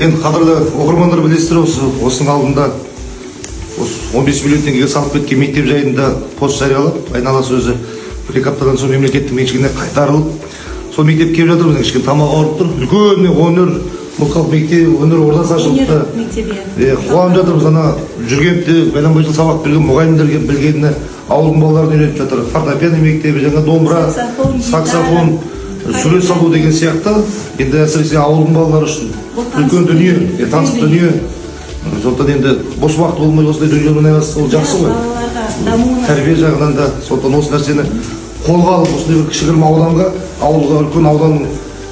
Енді қадірлі оқырмандар білесіздер, осының алдында 15 миллион теңгеге салып кеткен мектеп жайында пост жариялап, айналасы өзі бір-екі аптадан соң мемлекеттің меншігіне қайтарылып, сол мектеп келіп жатыр, біздің кішкене тамақ ауырып тұр. Үлкен өнер, мылқау мектеп, өнер ордасы ашылыпты. Қуанып жатырмыз, ана Жүргенте бәленбай жыл сабақ берген мұғалімдерге білгеніне ауылдың балаларын үйретіп жатыр. Фортепиано мектебі, жаңа домбыра, саксофон, сурет салу деген сияқты. Енді әсіресе ауылдың балалары үшін үлкен дүние, таныс дүние. Сондықтан енді бос уақыт болмай осындай дүниелермен айналысса, ол жақсы ғой. Тәрбие жағынан да, сондықтан осы нәрсені қолға алып, осындай бір кішігірім ауданға, ауылға, үлкен ауданның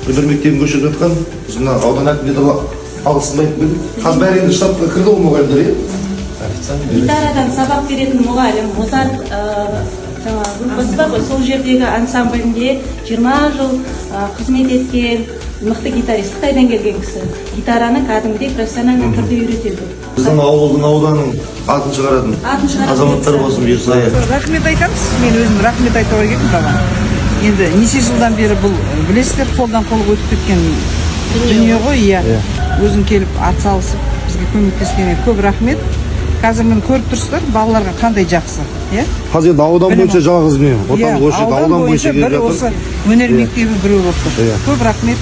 бір мектебін көшіріп жатқан, біз мына аудан әкіміне де алғысын айтып келдік. Қазір бәрі енді штатқа кірді ол мұғалімдер, гитарадан сабақ беретін мұғалім, Мозарт группасы бар ғой, сол жердегі ансамблінде 20 жыл қызмет еткен мықты гитарист, Қытайдан келген кісі. Гитараны кәдімгідей профессиональный түрде үйретеді. Біздің ауылдың ауданның атын шығаратын азаматтар болсын бұйырса. Рахмет айтамыз, мен өзім рахмет айтуға келдім маған. Енді неше жылдан бері бұл білесіздер, қолдан қолға өтіп кеткен дүние ғой, иә. Өзің келіп атсалысып, бізге көмектескеніне көп рахмет. Қазір мені көріп тұрсыздар, балаларға қандай жақсы, иә? Қазір енді аудан бойынша жалғыз не? Аудан бойынша бір осы өнер мектебі біреу болып тұр. Көп рахмет.